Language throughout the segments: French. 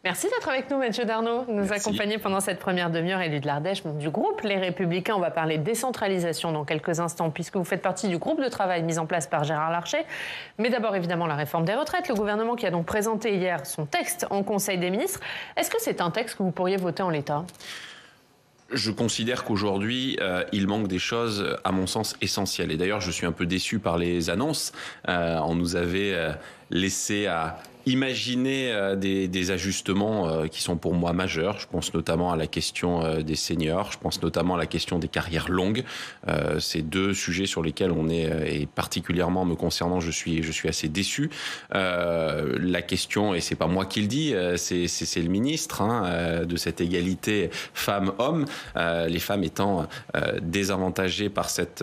Merci d'être avec nous, Mathieu Darnaud, nous accompagner pendant cette première demi-heure. Élu de l'Ardèche, du groupe Les Républicains. On va parler décentralisation dans quelques instants, puisque vous faites partie du groupe de travail mis en place par Gérard Larcher. Mais d'abord, évidemment, la réforme des retraites. Le gouvernement qui a donc présenté hier son texte en Conseil des ministres. Est-ce que c'est un texte que vous pourriez voter en l'état ? Je considère qu'aujourd'hui, il manque des choses, à mon sens, essentielles. Et d'ailleurs, je suis un peu déçu par les annonces. On nous avait laissé à imaginer des ajustements qui sont pour moi majeurs. Je pense notamment à la question des seniors, je pense notamment à la question des carrières longues. C'est deux sujets sur lesquels on est, et particulièrement me concernant, je suis assez déçu. La question, et c'est pas moi qui le dis, c'est le ministre de cette égalité femmes-hommes, les femmes étant désavantagées par cette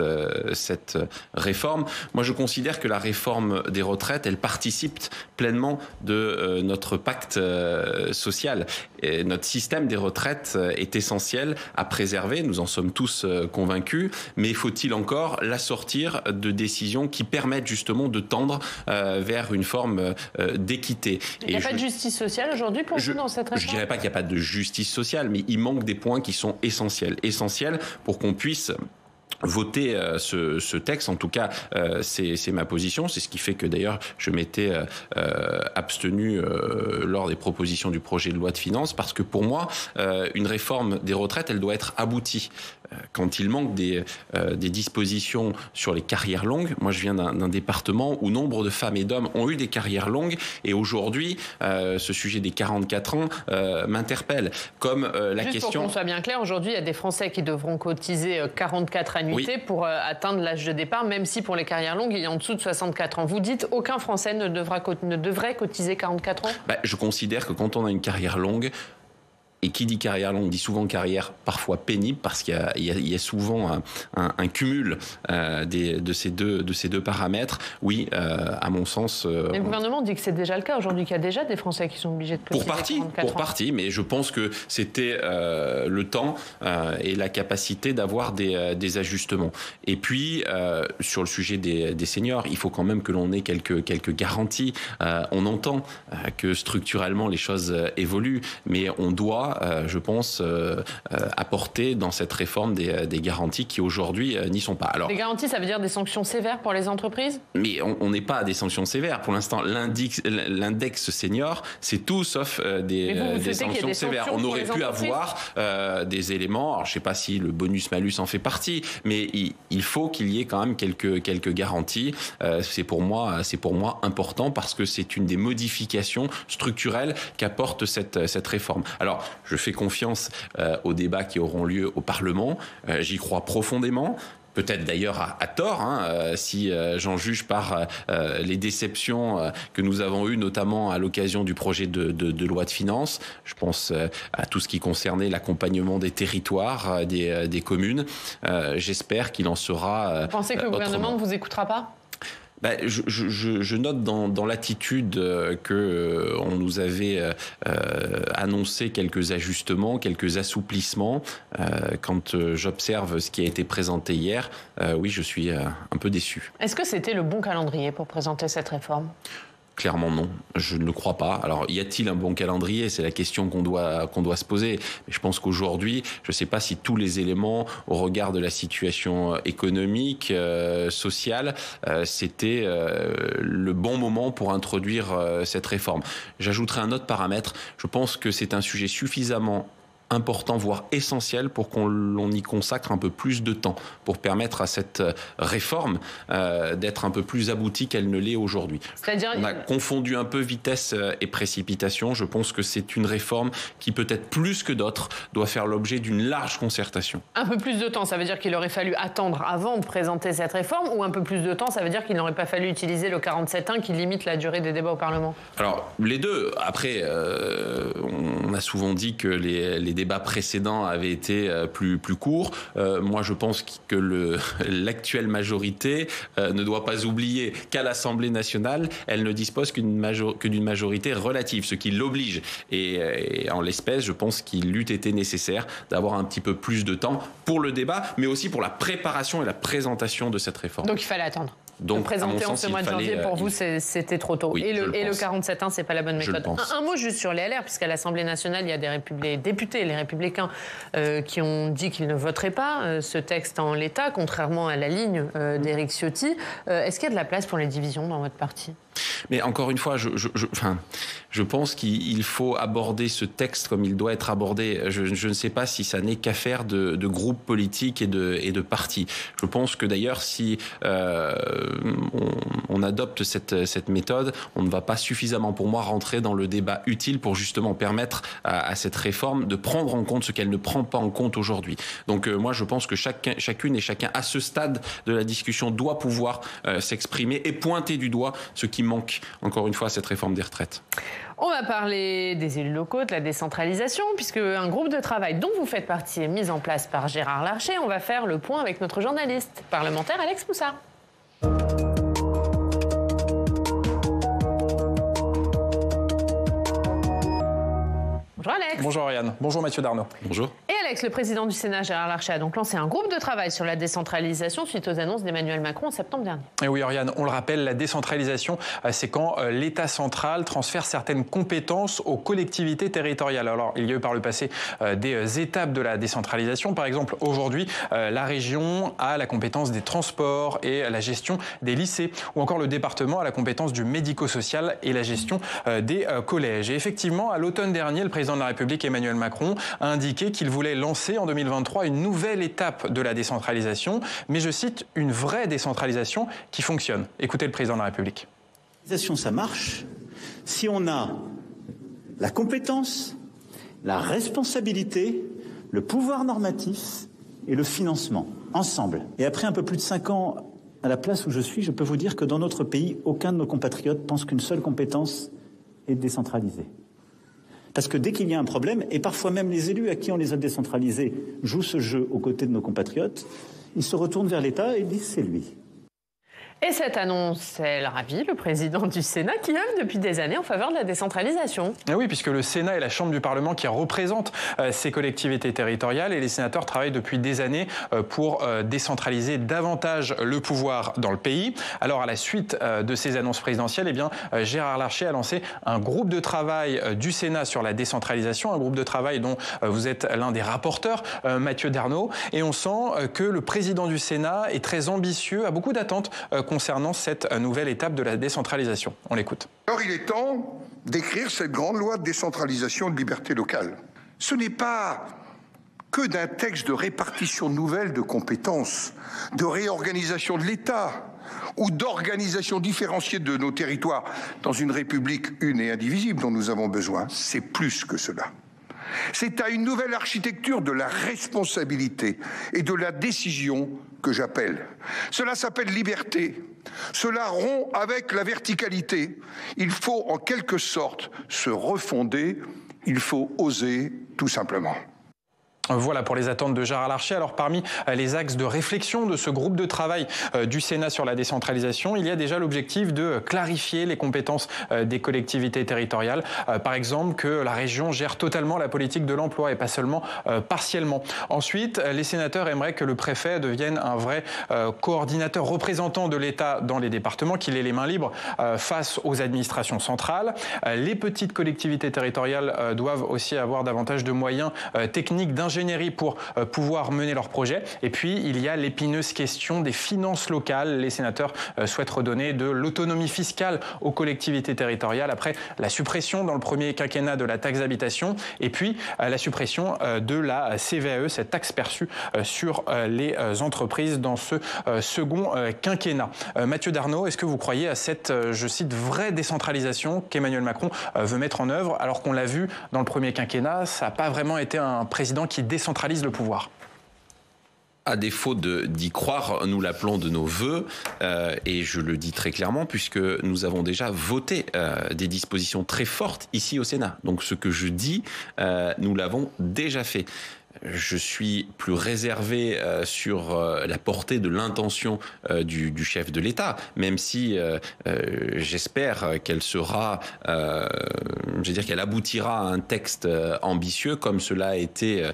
réforme. Moi, je considère que la réforme des retraites, elle participe pleinement de notre pacte social. Et notre système des retraites est essentiel à préserver, nous en sommes tous convaincus, mais faut-il encore l'assortir de décisions qui permettent justement de tendre vers une forme d'équité. Il n'y a pas de justice sociale aujourd'hui pour vous dans cette réforme ? Je ne dirais pas qu'il n'y a pas de justice sociale, mais il manque des points qui sont essentiels. Essentiels pour qu'on puisse voter ce texte. En tout cas, c'est ma position. C'est ce qui fait que d'ailleurs je m'étais abstenu lors des propositions du projet de loi de finances, parce que pour moi, une réforme des retraites, elle doit être aboutie. Quand il manque des dispositions sur les carrières longues, moi je viens d'un département où nombre de femmes et d'hommes ont eu des carrières longues, et aujourd'hui ce sujet des 44 ans m'interpelle. Comme la Juste question... pour qu'on soit bien clair, aujourd'hui il y a des Français qui devront cotiser 44 annuités pour atteindre l'âge de départ, même si pour les carrières longues il y a en dessous de 64 ans. Vous dites aucun Français ne devrait cotiser 44 ans ? Je considère que quand on a une carrière longue, et qui dit carrière longue dit souvent carrière parfois pénible, parce qu'il y a souvent un cumul de ces deux paramètres. Oui, à mon sens... Mais le gouvernement dit que c'est déjà le cas aujourd'hui, qu'il y a déjà des Français qui sont obligés de cotiser 44 ans. Pour partie, mais je pense que c'était le temps et la capacité d'avoir des ajustements. Et puis, sur le sujet des seniors, il faut quand même que l'on ait quelques garanties. On entend que structurellement les choses évoluent, mais on doit, je pense, apporter dans cette réforme des garanties qui aujourd'hui n'y sont pas. Alors, des garanties, ça veut dire des sanctions sévères pour les entreprises ? Mais on n'est pas à des sanctions sévères. Pour l'instant, l'index senior, c'est tout sauf des sanctions sévères. On aurait pu avoir des éléments, alors je ne sais pas si le bonus-malus en fait partie, mais il faut qu'il y ait quand même quelques garanties. C'est pour moi important, parce que c'est une des modifications structurelles qu'apporte cette réforme. Alors, je fais confiance aux débats qui auront lieu au Parlement. J'y crois profondément. Peut-être d'ailleurs à tort, si j'en juge par les déceptions que nous avons eues, notamment à l'occasion du projet de loi de finances. Je pense à tout ce qui concernait l'accompagnement des territoires, des communes. J'espère qu'il en sera. Vous pensez que le gouvernement ne vous écoutera pas ? Je note dans l'attitude qu'on nous avait annoncé quelques ajustements, quelques assouplissements. Quand j'observe ce qui a été présenté hier, oui, je suis un peu déçu. Est-ce que c'était le bon calendrier pour présenter cette réforme ? Clairement non, je ne le crois pas. Alors, y a-t-il un bon calendrier ? C'est la question qu'on doit se poser. Mais je pense qu'aujourd'hui, je ne sais pas si tous les éléments, au regard de la situation économique, sociale, c'était le bon moment pour introduire cette réforme. J'ajouterai un autre paramètre. Je pense que c'est un sujet suffisamment important, voire essentiel, pour qu'on y consacre un peu plus de temps, pour permettre à cette réforme d'être un peu plus aboutie qu'elle ne l'est aujourd'hui. C'est-à-dire... On a confondu un peu vitesse et précipitation. Je pense que c'est une réforme qui, peut-être plus que d'autres, doit faire l'objet d'une large concertation. Un peu plus de temps, ça veut dire qu'il aurait fallu attendre avant de présenter cette réforme, ou un peu plus de temps, ça veut dire qu'il n'aurait pas fallu utiliser le 47.1 qui limite la durée des débats au Parlement ? Alors, les deux. Après, on a souvent dit que les débats précédents avaient été plus courts. Moi, je pense que l'actuelle majorité ne doit pas oublier qu'à l'Assemblée nationale, elle ne dispose que d'une majorité relative, ce qui l'oblige. Et en l'espèce, je pense qu'il eût été nécessaire d'avoir un petit peu plus de temps pour le débat, mais aussi pour la préparation et la présentation de cette réforme. Donc il fallait attendre. Donc, présenter en ce mois de janvier, pour vous, c'était trop tôt. Oui, et le 47.1, c'est pas la bonne méthode. Un mot juste sur les LR, puisqu'à l'Assemblée nationale, il y a des députés, les Républicains, qui ont dit qu'ils ne voteraient pas ce texte en l'état, contrairement à la ligne d'Éric Ciotti. Est-ce qu'il y a de la place pour les divisions dans votre parti ? Mais encore une fois, je pense qu'il faut aborder ce texte comme il doit être abordé. Je ne sais pas si ça n'est qu'affaire de groupes politiques et de partis. Je pense que d'ailleurs, si on adopte cette méthode, on ne va pas suffisamment, pour moi, rentrer dans le débat utile pour justement permettre à cette réforme de prendre en compte ce qu'elle ne prend pas en compte aujourd'hui. Donc moi, je pense que chacune et chacun, à ce stade de la discussion, doit pouvoir s'exprimer et pointer du doigt ce qui manque, encore une fois, à cette réforme des retraites. On va parler des élus locaux, de la décentralisation, puisque un groupe de travail dont vous faites partie est mis en place par Gérard Larcher. On va faire le point avec notre journaliste parlementaire Alex Moussard. Bonjour Alex. Bonjour Ariane. Bonjour Mathieu Darnaud. Bonjour. Et Alex, le président du Sénat, Gérard Larcher, a donc lancé un groupe de travail sur la décentralisation suite aux annonces d'Emmanuel Macron en septembre dernier. Et oui Ariane, on le rappelle, la décentralisation, c'est quand l'État central transfère certaines compétences aux collectivités territoriales. Alors il y a eu par le passé des étapes de la décentralisation. Par exemple, aujourd'hui, la région a la compétence des transports et la gestion des lycées. Ou encore le département a la compétence du médico-social et la gestion des collèges. Et effectivement, à l'automne dernier, le président de la République, Emmanuel Macron, a indiqué qu'il voulait lancer en 2023 une nouvelle étape de la décentralisation, mais je cite, une vraie décentralisation qui fonctionne. Écoutez le président de la République. La décentralisation, ça marche si on a la compétence, la responsabilité, le pouvoir normatif et le financement, ensemble. Et après un peu plus de 5 ans à la place où je suis, je peux vous dire que dans notre pays, aucun de nos compatriotes pense qu'une seule compétence est décentralisée. Parce que dès qu'il y a un problème, et parfois même les élus à qui on les a décentralisés jouent ce jeu aux côtés de nos compatriotes, ils se retournent vers l'État et disent c'est lui. Et cette annonce, elle ravit le président du Sénat qui œuvre depuis des années en faveur de la décentralisation. Et oui, puisque le Sénat est la chambre du Parlement qui représente ces collectivités territoriales et les sénateurs travaillent depuis des années pour décentraliser davantage le pouvoir dans le pays. Alors à la suite de ces annonces présidentielles, eh bien, Gérard Larcher a lancé un groupe de travail du Sénat sur la décentralisation, un groupe de travail dont vous êtes l'un des rapporteurs, Mathieu Darnaud. Et on sent que le président du Sénat est très ambitieux, a beaucoup d'attentes concernant cette nouvelle étape de la décentralisation. On l'écoute. Alors il est temps d'écrire cette grande loi de décentralisation de liberté locale. Ce n'est pas que d'un texte de répartition nouvelle de compétences, de réorganisation de l'État ou d'organisation différenciée de nos territoires dans une République une et indivisible dont nous avons besoin. C'est plus que cela. C'est à une nouvelle architecture de la responsabilité et de la décision que j'appelle. Cela s'appelle liberté. Cela rompt avec la verticalité. Il faut en quelque sorte se refonder. Il faut oser tout simplement. Voilà pour les attentes de Gérard Larcher. Alors parmi les axes de réflexion de ce groupe de travail du Sénat sur la décentralisation, il y a déjà l'objectif de clarifier les compétences des collectivités territoriales. Par exemple, que la région gère totalement la politique de l'emploi et pas seulement partiellement. Ensuite, les sénateurs aimeraient que le préfet devienne un vrai coordinateur représentant de l'État dans les départements, qu'il ait les mains libres face aux administrations centrales. Les petites collectivités territoriales doivent aussi avoir davantage de moyens techniques d'ingénierie pour pouvoir mener leurs projets. Et puis, il y a l'épineuse question des finances locales. Les sénateurs souhaitent redonner de l'autonomie fiscale aux collectivités territoriales après la suppression dans le premier quinquennat de la taxe d'habitation et puis la suppression de la CVAE, cette taxe perçue sur les entreprises dans ce second quinquennat. Mathieu Darnaud, est-ce que vous croyez à cette, je cite, vraie décentralisation qu'Emmanuel Macron veut mettre en œuvre alors qu'on l'a vu dans le premier quinquennat, ça n'a pas vraiment été un président qui décentralise le pouvoir? À défaut d'y croire, nous l'appelons de nos vœux, et je le dis très clairement, puisque nous avons déjà voté des dispositions très fortes ici au Sénat. Donc ce que je dis, nous l'avons déjà fait. je suis plus réservé sur la portée de l'intention du chef de l'État, même si j'espère qu'elle sera, qu'elle aboutira à un texte ambitieux, comme cela a été,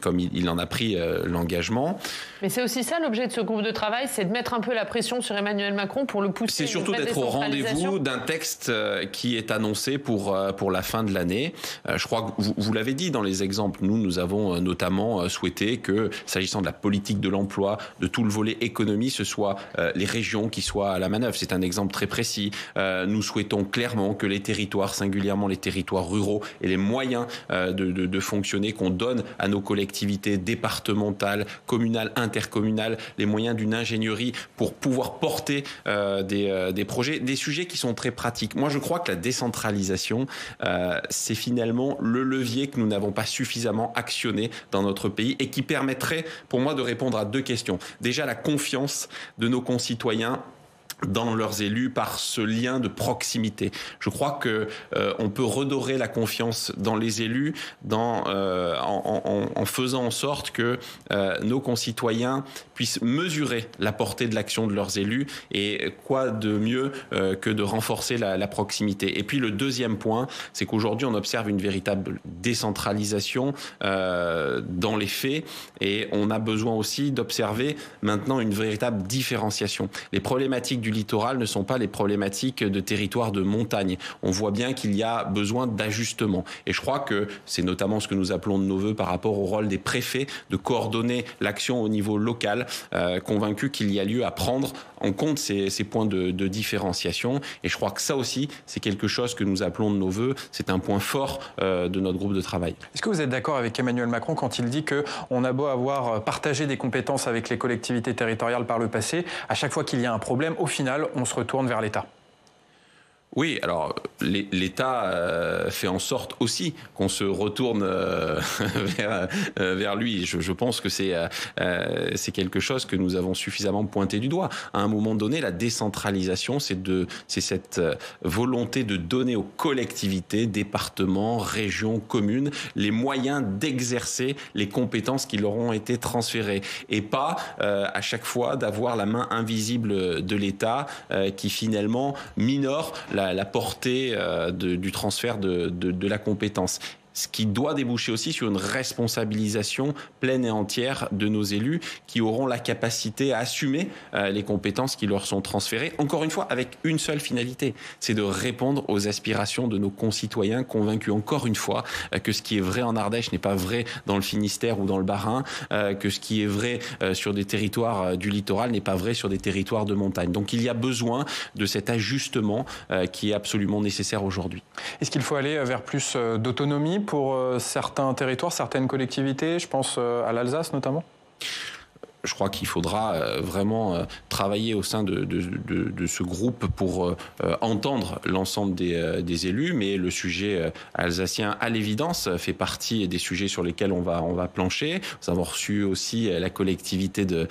comme il en a pris l'engagement. Mais c'est aussi ça l'objet de ce groupe de travail, c'est de mettre un peu la pression sur Emmanuel Macron pour le pousser. C'est surtout d'être au rendez-vous d'un texte qui est annoncé pour la fin de l'année. Je crois que vous l'avez dit dans les exemples, nous avons notamment souhaité que, s'agissant de la politique de l'emploi, de tout le volet économie, ce soit les régions qui soient à la manœuvre. C'est un exemple très précis. Nous souhaitons clairement que les territoires, singulièrement les territoires ruraux, aient les moyens de fonctionner, qu'on donne à nos collectivités départementales, communales, intercommunales, les moyens d'une ingénierie pour pouvoir porter des projets, des sujets qui sont très pratiques. Moi, je crois que la décentralisation, c'est finalement le levier que nous n'avons pas suffisamment actionné dans notre pays et qui permettrait, pour moi, de répondre à deux questions. Déjà, la confiance de nos concitoyens dans leurs élus par ce lien de proximité. Je crois que on peut redorer la confiance dans les élus en faisant en sorte que nos concitoyens puissent mesurer la portée de l'action de leurs élus, et quoi de mieux que de renforcer la proximité. Et puis le deuxième point, c'est qu'aujourd'hui on observe une véritable décentralisation dans les faits, et on a besoin aussi d'observer maintenant une véritable différenciation. Les problématiques du littoral ne sont pas les problématiques de territoires de montagne. On voit bien qu'il y a besoin d'ajustement. Et je crois que c'est notamment ce que nous appelons de nos voeux par rapport au rôle des préfets, de coordonner l'action au niveau local, convaincu qu'il y a lieu à prendre en compte ces points de différenciation. Et je crois que ça aussi, c'est quelque chose que nous appelons de nos voeux. C'est un point fort de notre groupe de travail. Est-ce que vous êtes d'accord avec Emmanuel Macron quand il dit qu'on a beau avoir partagé des compétences avec les collectivités territoriales par le passé, à chaque fois qu'il y a un problème, au final, on se retourne vers l'État? Oui, alors l'État fait en sorte aussi qu'on se retourne vers lui. Je pense que c'est quelque chose que nous avons suffisamment pointé du doigt. À un moment donné, la décentralisation, c'est cette volonté de donner aux collectivités, départements, régions, communes, les moyens d'exercer les compétences qui leur ont été transférées, et pas à chaque fois d'avoir la main invisible de l'État qui finalement minore la portée du transfert de la compétence. Ce qui doit déboucher aussi sur une responsabilisation pleine et entière de nos élus qui auront la capacité à assumer les compétences qui leur sont transférées, encore une fois avec une seule finalité, c'est de répondre aux aspirations de nos concitoyens, convaincus encore une fois que ce qui est vrai en Ardèche n'est pas vrai dans le Finistère ou dans le Bas-Rhin, que ce qui est vrai sur des territoires du littoral n'est pas vrai sur des territoires de montagne. Donc il y a besoin de cet ajustement qui est absolument nécessaire aujourd'hui. Est-ce qu'il faut aller vers plus d'autonomie pour certains territoires, certaines collectivités? Je pense à l'Alsace notamment. Je crois qu'il faudra vraiment travailler au sein de ce groupe pour entendre l'ensemble des élus, mais le sujet alsacien, à l'évidence, fait partie des sujets sur lesquels on va plancher. Nous avons reçu aussi la collectivité des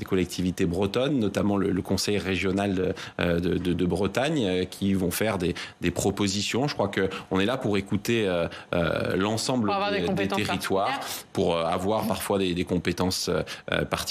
collectivités bretonnes, notamment le conseil régional de Bretagne, qui vont faire des propositions. Je crois qu'on est là pour écouter l'ensemble des territoires, pour avoir parfois des compétences particulières,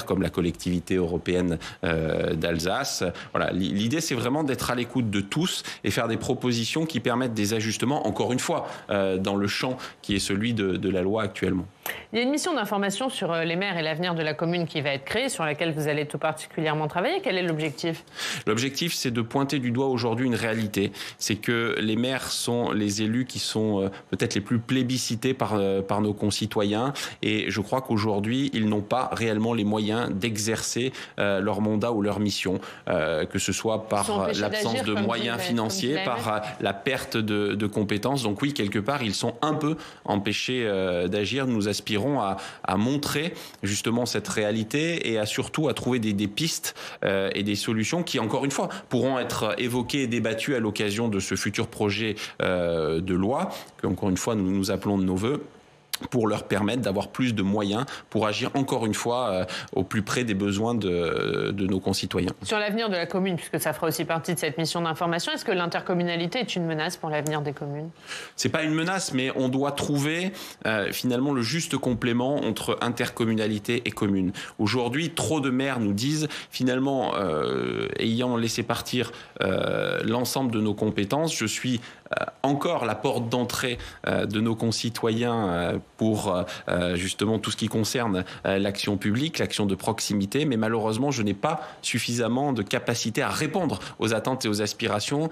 comme la collectivité européenne d'Alsace. Voilà, l'idée, c'est vraiment d'être à l'écoute de tous et faire des propositions qui permettent des ajustements, encore une fois, dans le champ qui est celui de la loi actuellement. Il y a une mission d'information sur les maires et l'avenir de la commune qui va être créée, sur laquelle vous allez tout particulièrement travailler. Quel est l'objectif? L'objectif, c'est de pointer du doigt aujourd'hui une réalité. C'est que les maires sont les élus qui sont peut-être les plus plébiscités par nos concitoyens. Et je crois qu'aujourd'hui, ils n'ont pas réellement les moyens d'exercer leur mandat ou leur mission, que ce soit par l'absence de moyens financiers, par la perte de compétences. Donc oui, quelque part, ils sont un peu empêchés d'agir. Nous aspirons à montrer justement cette réalité et surtout à trouver des pistes et des solutions qui, encore une fois, pourront être évoquées et débattues à l'occasion de ce futur projet de loi que, encore une fois, nous appelons de nos voeux. pour leur permettre d'avoir plus de moyens pour agir encore une fois au plus près des besoins de nos concitoyens. Sur l'avenir de la commune, puisque ça fera aussi partie de cette mission d'information, est-ce que l'intercommunalité est une menace pour l'avenir des communes ? C'est pas une menace, mais on doit trouver finalement le juste complément entre intercommunalité et commune. Aujourd'hui, trop de maires nous disent finalement, ayant laissé partir l'ensemble de nos compétences, je suis encore la porte d'entrée de nos concitoyens pour justement tout ce qui concerne l'action publique, l'action de proximité, mais malheureusement je n'ai pas suffisamment de capacité à répondre aux attentes et aux aspirations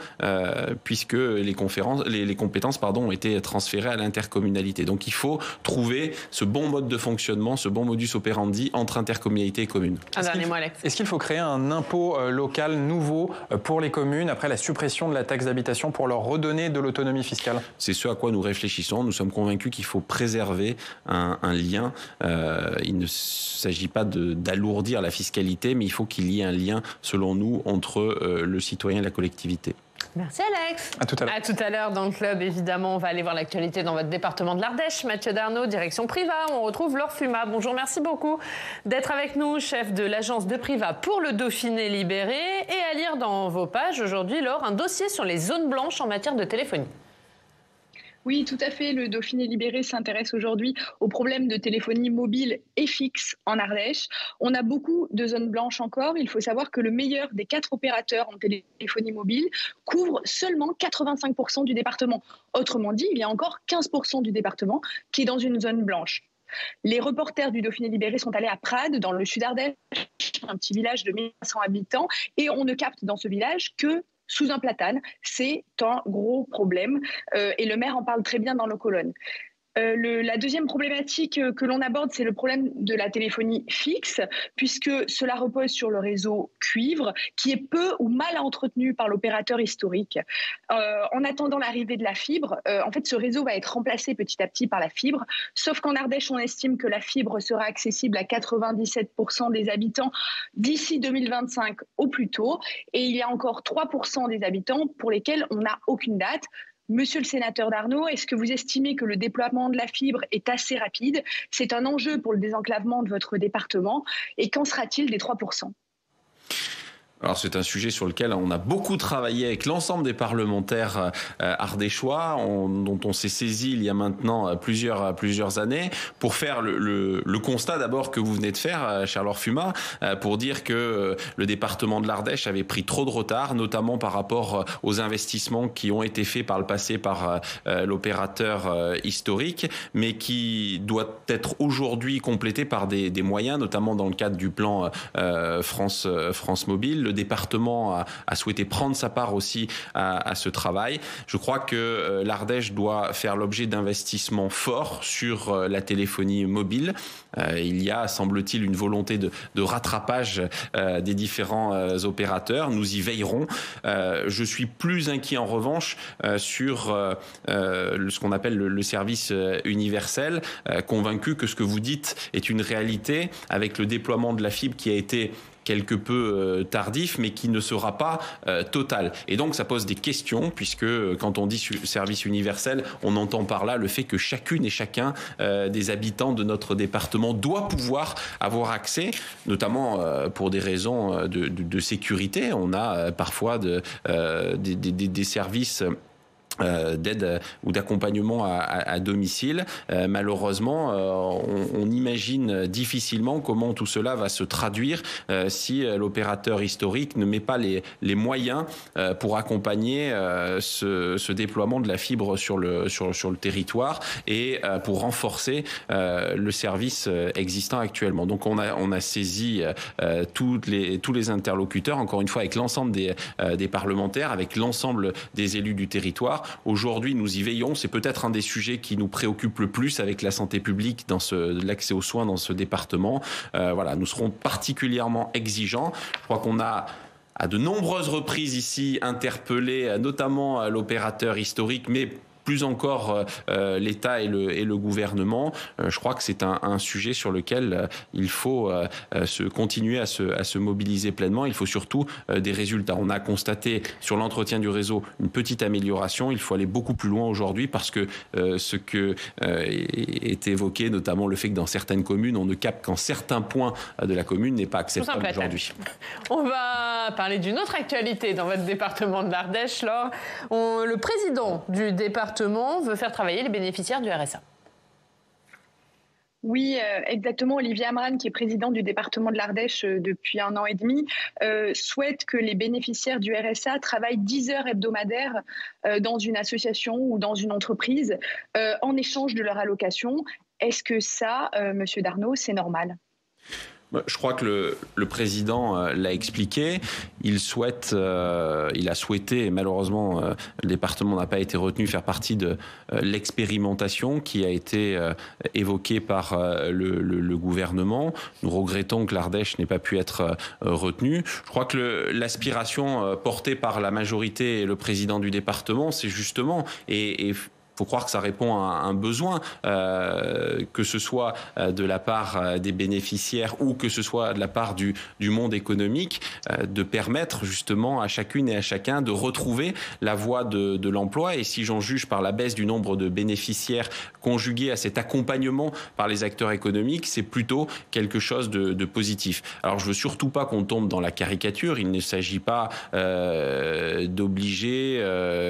puisque les compétences ont été transférées à l'intercommunalité. Donc il faut trouver ce bon mode de fonctionnement, ce bon modus operandi entre intercommunalité et commune. Un dernier mot, Alex. Est-ce qu'il faut créer un impôt local nouveau pour les communes après la suppression de la taxe d'habitation pour leur redonner de l'autonomie fiscale? C'est ce à quoi nous réfléchissons. Nous sommes convaincus qu'il faut préserver un lien. Il ne s'agit pas d'alourdir la fiscalité, mais il faut qu'il y ait un lien, selon nous, entre le citoyen et la collectivité. Merci Alex. À tout à l'heure. À tout à l'heure dans le club, évidemment, on va aller voir l'actualité dans votre département de l'Ardèche. Mathieu Darnaud, direction Priva, on retrouve Laure Fuma. Bonjour, merci beaucoup d'être avec nous, chef de l'agence de Priva pour le Dauphiné libéré. Et à lire dans vos pages aujourd'hui, Laure, un dossier sur les zones blanches en matière de téléphonie. Oui, tout à fait. Le Dauphiné libéré s'intéresse aujourd'hui aux problèmes de téléphonie mobile et fixe en Ardèche. On a beaucoup de zones blanches encore. Il faut savoir que le meilleur des 4 opérateurs en téléphonie mobile couvre seulement 85% du département. Autrement dit, il y a encore 15% du département qui est dans une zone blanche. Les reporters du Dauphiné libéré sont allés à Prades, dans le sud Ardèche, un petit village de 1500 habitants, et on ne capte dans ce village que sous un platane. C'est un gros problème et le maire en parle très bien dans nos colonnes. La deuxième problématique que l'on aborde, c'est le problème de la téléphonie fixe, puisque cela repose sur le réseau cuivre, qui est peu ou mal entretenu par l'opérateur historique. En attendant l'arrivée de la fibre, en fait, ce réseau va être remplacé petit à petit par la fibre, sauf qu'en Ardèche, on estime que la fibre sera accessible à 97% des habitants d'ici 2025 au plus tôt, et il y a encore 3% des habitants pour lesquels on n'a aucune date. Monsieur le sénateur Darnaud, est-ce que vous estimez que le déploiement de la fibre est assez rapide? C'est un enjeu pour le désenclavement de votre département. Et qu'en sera-t-il des 3%? Alors c'est un sujet sur lequel on a beaucoup travaillé avec l'ensemble des parlementaires ardéchois, dont on s'est saisi il y a maintenant plusieurs années, pour faire le constat d'abord que vous venez de faire, cher Laure Fuma, pour dire que le département de l'Ardèche avait pris trop de retard, notamment par rapport aux investissements qui ont été faits par le passé par l'opérateur historique, mais qui doit être aujourd'hui complété par des moyens, notamment dans le cadre du plan France Mobile. Le département a souhaité prendre sa part aussi à ce travail. Je crois que l'Ardèche doit faire l'objet d'investissements forts sur la téléphonie mobile. Il y a, semble-t-il, une volonté de rattrapage des différents opérateurs. Nous y veillerons. Je suis plus inquiet en revanche sur ce qu'on appelle le service universel, convaincu que ce que vous dites est une réalité avec le déploiement de la fibre qui a été quelque peu tardif, mais qui ne sera pas total. Et donc, ça pose des questions, puisque quand on dit service universel, on entend par là le fait que chacune et chacun des habitants de notre département doit pouvoir avoir accès, notamment pour des raisons de sécurité. On a parfois des services d'aide ou d'accompagnement à domicile. Malheureusement, on imagine difficilement comment tout cela va se traduire si l'opérateur historique ne met pas les moyens pour accompagner ce déploiement de la fibre sur le territoire et pour renforcer le service existant actuellement. Donc on a saisi tous les interlocuteurs, encore une fois avec l'ensemble des parlementaires, avec l'ensemble des élus du territoire. Aujourd'hui, nous y veillons. C'est peut-être un des sujets qui nous préoccupe le plus avec la santé publique dans l'accès aux soins dans ce département. Voilà, nous serons particulièrement exigeants. Je crois qu'on a à de nombreuses reprises ici interpellé notamment l'opérateur historique, mais plus encore l'État et le gouvernement. Je crois que c'est un sujet sur lequel il faut continuer à se mobiliser pleinement. Il faut surtout des résultats. On a constaté sur l'entretien du réseau une petite amélioration. Il faut aller beaucoup plus loin aujourd'hui parce que ce que est évoqué, notamment le fait que dans certaines communes, on ne capte qu'en certains points de la commune, n'est pas acceptable aujourd'hui. On va parler d'une autre actualité dans votre département de l'Ardèche. Le président du département veut faire travailler les bénéficiaires du RSA. Oui, exactement. Olivier Amran, qui est président du département de l'Ardèche depuis 1 an et demi, souhaite que les bénéficiaires du RSA travaillent 10 heures hebdomadaires dans une association ou dans une entreprise en échange de leur allocation. Est-ce que ça, Monsieur Darnaud, c'est normal ? Je crois que le président l'a expliqué. Il a souhaité, et malheureusement, le département n'a pas été retenu, faire partie de l'expérimentation qui a été évoquée par le gouvernement. Nous regrettons que l'Ardèche n'ait pas pu être retenue. Je crois que l'aspiration portée par la majorité et le président du département, c'est justement faut croire que ça répond à un besoin, que ce soit de la part des bénéficiaires ou que ce soit de la part du monde économique, de permettre justement à chacune et à chacun de retrouver la voie de l'emploi. Et si j'en juge par la baisse du nombre de bénéficiaires conjugué à cet accompagnement par les acteurs économiques, c'est plutôt quelque chose de positif. Alors je veux surtout pas qu'on tombe dans la caricature. Il ne s'agit pas d'obliger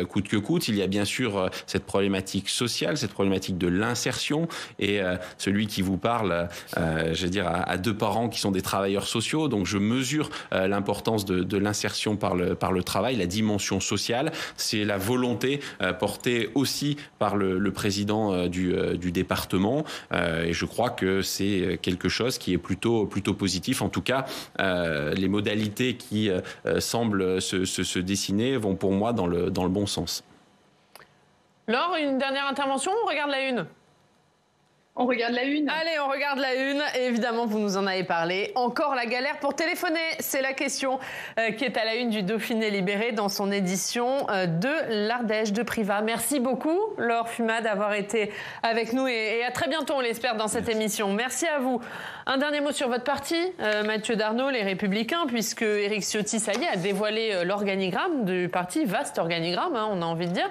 coûte que coûte. Il y a bien sûr cette problématique sociale, cette problématique de l'insertion, et celui qui vous parle, je veux dire, à 2 parents qui sont des travailleurs sociaux, donc je mesure l'importance de l'insertion par le travail, la dimension sociale. C'est la volonté portée aussi par le président du département, et je crois que c'est quelque chose qui est plutôt positif. En tout cas, les modalités qui semblent se dessiner vont pour moi dans le bon sens. Laure, une dernière intervention, on regarde la une. On regarde la une. Allez, on regarde la une. Et évidemment, vous nous en avez parlé. Encore la galère pour téléphoner. C'est la question qui est à la une du Dauphiné libéré dans son édition de l'Ardèche de Privas. Merci beaucoup, Laure Fumat, d'avoir été avec nous. Et à très bientôt, on l'espère, dans cette émission. Merci à vous. Un dernier mot sur votre parti, Mathieu Darnaud, les Républicains, puisque Éric Ciotti, ça y est, a dévoilé l'organigramme du parti, vaste organigramme, hein, on a envie de dire,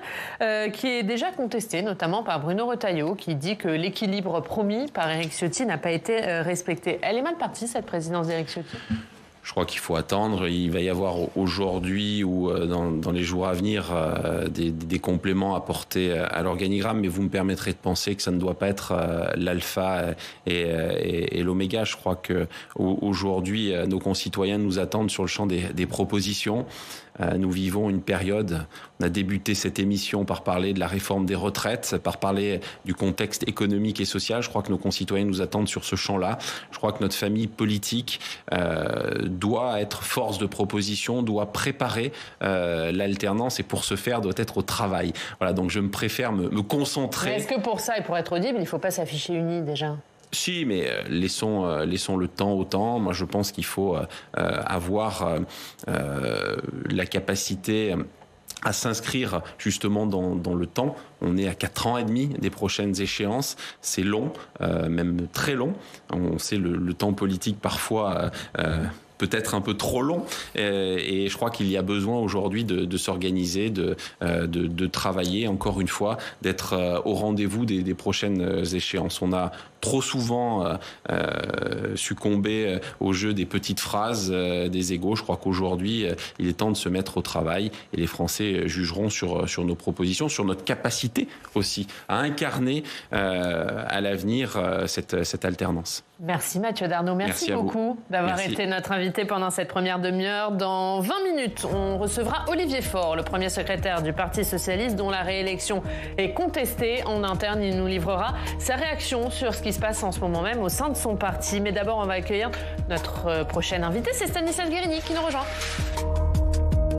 qui est déjà contesté, notamment par Bruno Retailleau, qui dit que l'équilibre promis par Éric Ciotti n'a pas été respecté. Elle est mal partie, cette présidence d'Éric Ciotti ? Je crois qu'il faut attendre. Il va y avoir aujourd'hui ou dans les jours à venir des compléments apportés à l'organigramme, mais vous me permettrez de penser que ça ne doit pas être l'alpha et l'oméga. Je crois que aujourd'hui, nos concitoyens nous attendent sur le champ des propositions. Nous vivons une période, on a débuté cette émission par parler de la réforme des retraites, par parler du contexte économique et social. Je crois que nos concitoyens nous attendent sur ce champ-là. Je crois que notre famille politique doit être force de proposition, doit préparer l'alternance, et pour ce faire doit être au travail. Voilà, donc je me préfère me concentrer. Mais est-ce que pour ça et pour être audible, il ne faut pas s'afficher uni déjà ? Si, mais laissons le temps au temps. Moi, je pense qu'il faut avoir la capacité à s'inscrire justement dans le temps. On est à 4 ans et demi des prochaines échéances. C'est long, même très long. On sait le temps politique parfois peut-être un peu trop long, et je crois qu'il y a besoin aujourd'hui de s'organiser, de travailler, encore une fois, d'être au rendez-vous des prochaines échéances. On a trop souvent succombé au jeu des petites phrases, des égos. Je crois qu'aujourd'hui, il est temps de se mettre au travail, et les Français jugeront sur nos propositions, sur notre capacité aussi à incarner à l'avenir cette alternance. Merci Mathieu Darnaud, merci beaucoup d'avoir été notre invité pendant cette première demi-heure. Dans 20 minutes, on recevra Olivier Faure, le premier secrétaire du Parti socialiste dont la réélection est contestée en interne. Il nous livrera sa réaction sur ce qui se passe en ce moment même au sein de son parti. Mais d'abord, on va accueillir notre prochain invité, c'est Stanislas Guérini qui nous rejoint.